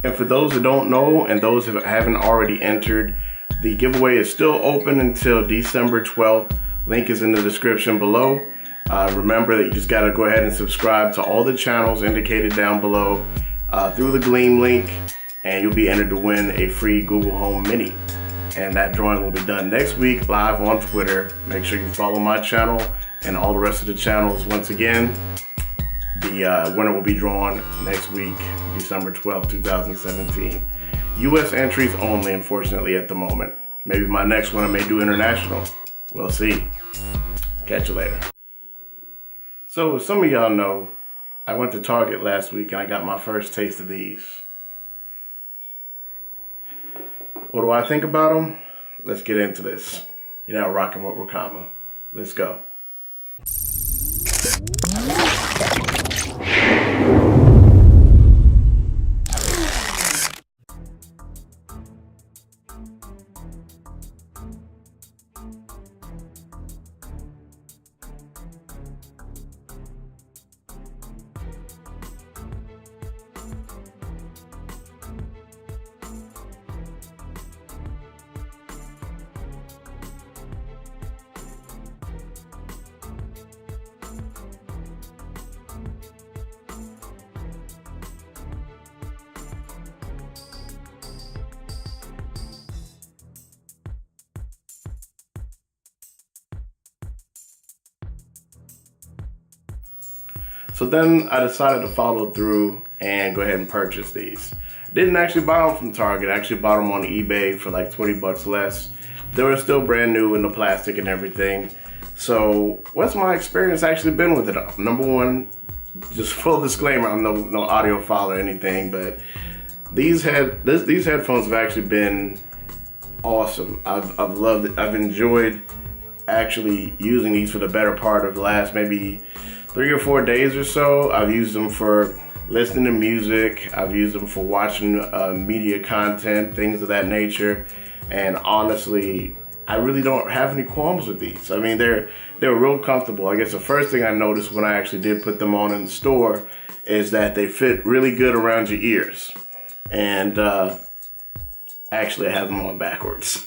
And for those that don't know and those that haven't already entered, the giveaway is still open until December 12th. Link is in the description below. Remember that you just gotta go ahead and subscribe to all the channels indicated down below through the Gleam link, and you'll be entered to win a free Google Home Mini. And that drawing will be done next week live on Twitter. Make sure you follow my channel and all the rest of the channels. Once again, the winner will be drawn next week, December 12th, 2017. US entries only, unfortunately, at the moment. Maybe my next one I may do international. We'll see. Catch you later. So, as some of y'all know, I went to Target last week and I got my first taste of these. What do I think about them? Let's get into this. You're now rocking with Wakama. Let's go. So then I decided to follow through and go ahead and purchase these. Didn't actually buy them from Target. I actually bought them on eBay for like 20 bucks less. They were still brand new in the plastic and everything. So what's my experience actually been with it? Number one, just full disclaimer, I'm no audiophile or anything, but these headphones have actually been awesome. I've loved it. I've enjoyed actually using these for the better part of the last maybe 3 or 4 days or so. I've used them for listening to music. I've used them for watching media content, things of that nature. And honestly, I really don't have any qualms with these. I mean, they're real comfortable. I guess the first thing I noticed when I actually did put them on in the store is that they fit really good around your ears. And actually I have them on backwards.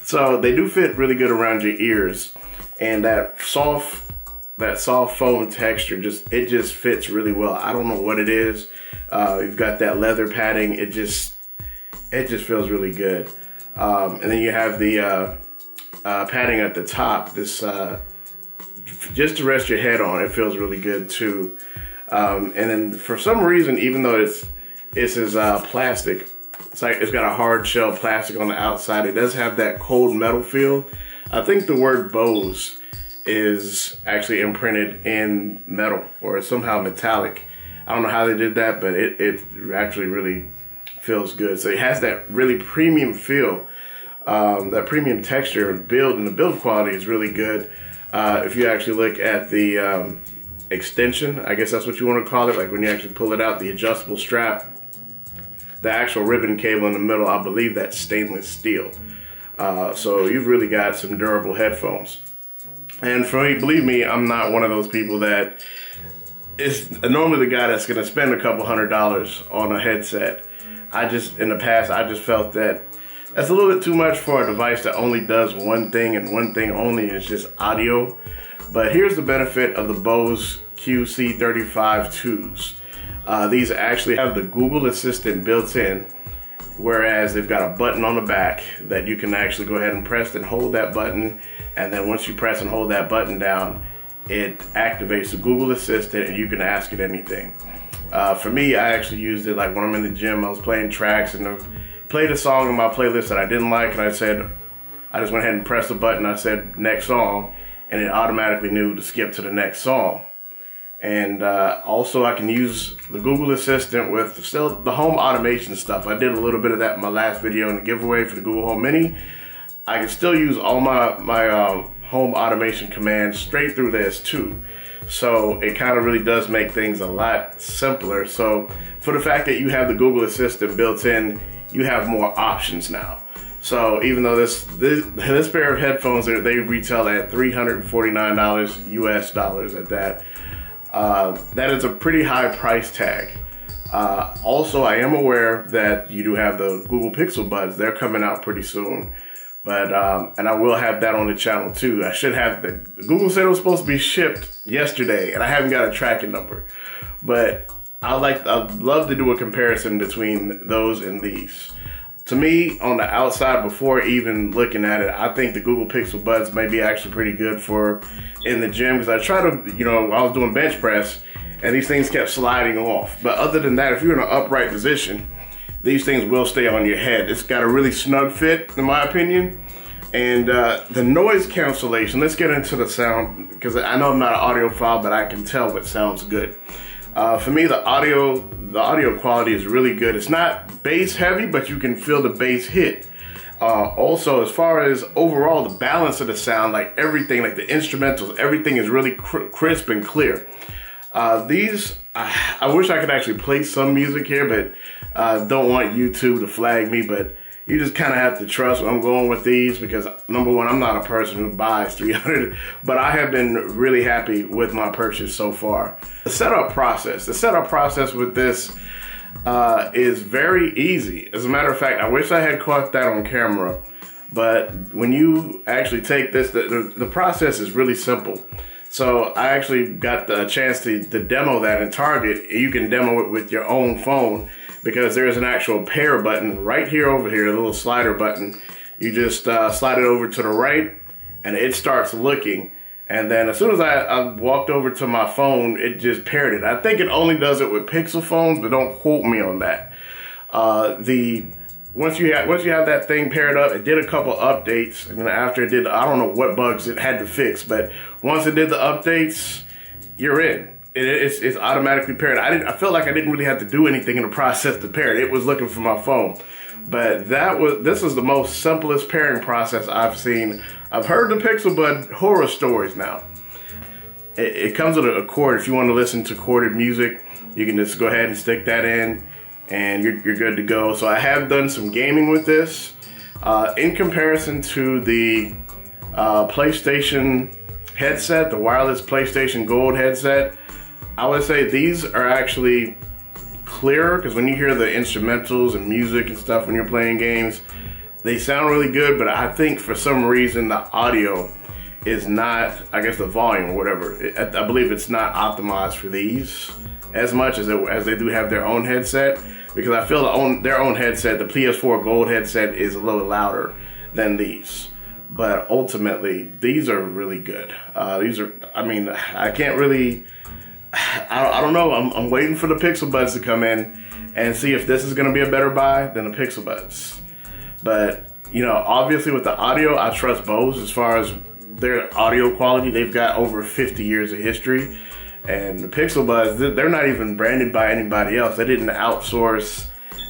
So they do fit really good around your ears. And that soft foam texture, it just fits really well. I don't know what it is. You've got that leather padding. It just feels really good. And then you have the padding at the top. This just to rest your head on. It feels really good too. And then for some reason, even though it's plastic, it's got a hard shell plastic on the outside. It does have that cold metal feel. I think the word Bose is actually imprinted in metal or somehow metallic. I don't know how they did that, but it actually really feels good. So it has that really premium feel, that premium texture and build, and the build quality is really good. If you actually look at the extension, I guess that's what you want to call it, like when you actually pull it out, the adjustable strap, the actual ribbon cable in the middle, I believe that's stainless steel. So you've really got some durable headphones. And for me, believe me, I'm not one of those people that is normally the guy that's going to spend a couple $100 on a headset. In the past, I just felt that that's a little bit too much for a device that only does one thing and one thing only, and it's just audio. But here's the benefit of the Bose QC35 2s. These actually have the Google Assistant built in, whereas they've got a button on the back that you can actually go ahead and press and hold that button. And then once you press and hold that button down, it activates the Google Assistant and you can ask it anything. For me, I actually used it like when I'm in the gym. I was playing tracks and I played a song in my playlist that I didn't like, and I just went ahead and pressed the button. I said next song, and it automatically knew to skip to the next song. And also I can use the Google Assistant with still the home automation stuff. I did a little bit of that in my last video in the giveaway for the Google Home Mini. I can still use all my home automation commands straight through this too. So it kind of really does make things a lot simpler. So for the fact that you have the Google Assistant built in, you have more options now. So even though this pair of headphones, they retail at $349 US dollars at that. That is a pretty high price tag. Also, I am aware that you do have the Google Pixel Buds. They're coming out pretty soon. But, and I will have that on the channel too. I should have Google said it was supposed to be shipped yesterday and I haven't got a tracking number. But I'd love to do a comparison between those and these. To me, on the outside, before even looking at it, I think the Google Pixel Buds may be actually pretty good for in the gym, because I try to, I was doing bench press and these things kept sliding off. But other than that, if you're in an upright position, these things will stay on your head. It's got a really snug fit, in my opinion. And the noise cancellation, let's get into the sound, because I know I'm not an audiophile, but I can tell what sounds good. For me, the audio quality is really good. It's not bass heavy, but you can feel the bass hit. Also, as far as overall, the balance of the sound, like everything, like the instrumentals, everything is really crisp and clear. These, I wish I could actually play some music here, but don't want YouTube to flag me, but you just kind of have to trust where I'm going with these, because number one, I'm not a person who buys 300, but I have been really happy with my purchase so far. The setup process with this is very easy. As a matter of fact, I wish I had caught that on camera, but when you actually take this, the process is really simple. So I actually got the chance to demo that in Target. You can demo it with your own phone, because there's an actual pair button right here over here, a little slider button. You just slide it over to the right and it starts looking. And then as soon as I walked over to my phone, it just paired it. I think it only does it with Pixel phones, but don't quote me on that. Once you have that thing paired up, it did a couple updates. And then after it did, I don't know what bugs it had to fix, but once it did the updates, you're in. It's automatically paired. I felt like I didn't really have to do anything in the process to pair it. It was looking for my phone. But this is the most simplest pairing process I've seen. I've heard the Pixel Bud horror stories now. It comes with a cord. If you want to listen to corded music, you can just go ahead and stick that in and you're good to go. So I have done some gaming with this. In comparison to the PlayStation headset, the wireless PlayStation Gold headset, I would say these are actually clearer, because when you hear the instrumentals and music and stuff when you're playing games, they sound really good, but I think for some reason the audio is not, I guess the volume or whatever, I believe it's not optimized for these as much as they do have their own headset, because I feel their own headset, the PS4 Gold headset, is a little louder than these. But ultimately, these are really good. I can't really, I don't know. I'm waiting for the Pixel Buds to come in and see if this is going to be a better buy than the Pixel Buds. But, obviously with the audio, I trust Bose as far as their audio quality. They've got over 50 years of history. And the Pixel Buds, they're not even branded by anybody else. They didn't outsource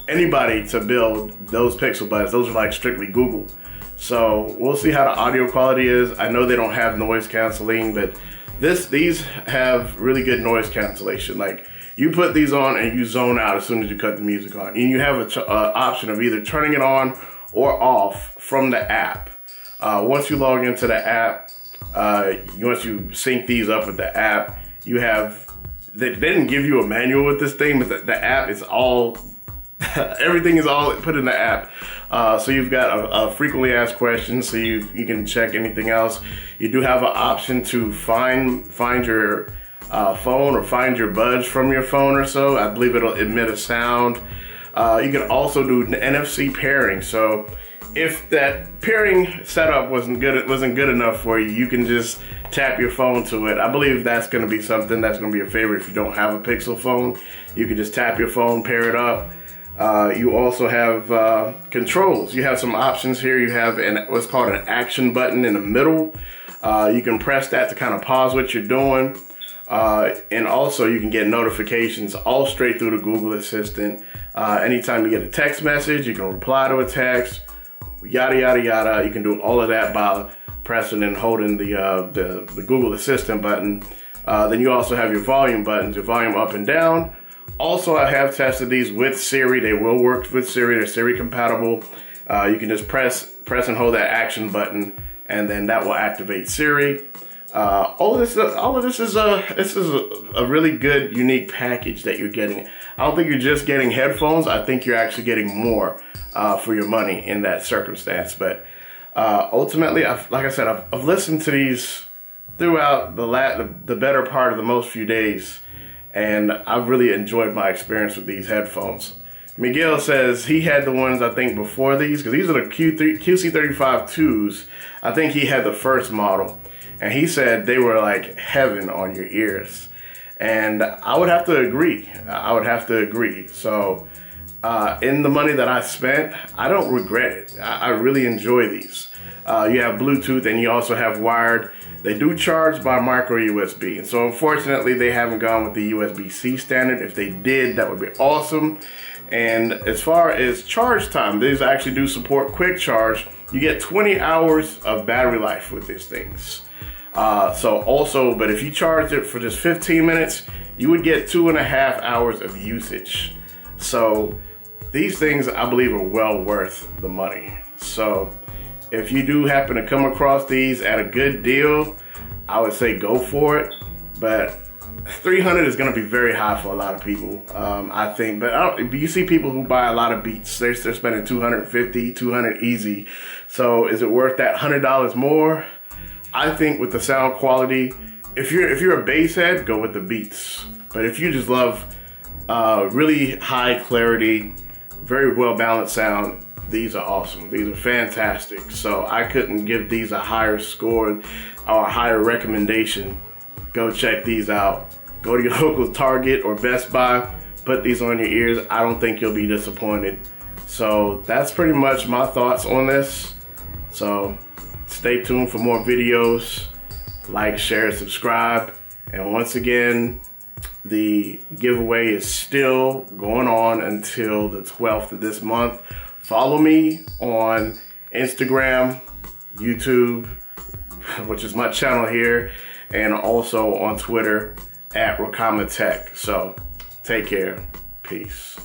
anybody to build those Pixel Buds. Those are like strictly Google. So we'll see how the audio quality is. I know they don't have noise canceling, but these have really good noise cancellation. Like, you put these on and you zone out as soon as you cut the music on. And you have an option of either turning it on or off from the app. Once you log into the app, once you sync these up with the app, you have, they didn't give you a manual with this thing, but the app is all, everything is all put in the app. So you've got a frequently asked questions, so you can check anything else. You do have an option to find your phone or find your buds from your phone or so. I believe it'll emit a sound. You can also do NFC pairing. So if that pairing setup wasn't good enough for you, you can just tap your phone to it. I believe that's going to be something that's going to be a favorite if you don't have a Pixel phone. You can just tap your phone, pair it up. You also have controls. You have some options here. You have what's called an action button in the middle. You can press that to kind of pause what you're doing. And also you can get notifications all straight through the Google Assistant. Anytime you get a text message, you can reply to a text, yada, yada, yada. You can do all of that by pressing and holding the Google Assistant button. Then you also have your volume buttons, your volume up and down. Also, I have tested these with Siri. They will work with Siri. They're Siri compatible. You can just press and hold that action button, and then that will activate Siri. All of this is a really good, unique package that you're getting. I don't think you're just getting headphones. I think you're actually getting more for your money in that circumstance. But ultimately, like I said, I've listened to these throughout the better part of the most few days, and I've really enjoyed my experience with these headphones. Miguel says he had the ones, I think, before these, because these are the QC35 2s. I think he had the first model. And he said they were like heaven on your ears. And I would have to agree. So in the money that I spent, I don't regret it. I really enjoy these. You have Bluetooth and you also have wired. They do charge by micro USB. And so unfortunately, they haven't gone with the USB-C standard. If they did, that would be awesome. And as far as charge time, these actually do support quick charge. You get 20 hours of battery life with these things. But if you charged it for just 15 minutes, you would get 2.5 hours of usage. So these things, I believe, are well worth the money. So if you do happen to come across these at a good deal, I would say go for it. But $300 is going to be very high for a lot of people, I think. But you see people who buy a lot of Beats, they're spending $250, $200 easy. So is it worth that $100 more? I think with the sound quality, if you're a bass head, go with the Beats. But if you just love really high clarity, very well balanced sound, these are awesome. These are fantastic. So I couldn't give these a higher score or a higher recommendation. Go check these out. Go to your local Target or Best Buy. Put these on your ears. I don't think you'll be disappointed. So that's pretty much my thoughts on this. So stay tuned for more videos. Like, share, subscribe. And once again, the giveaway is still going on until the 12th of this month. Follow me on Instagram, YouTube, which is my channel here, and also on Twitter @RakamaTech. So take care. Peace.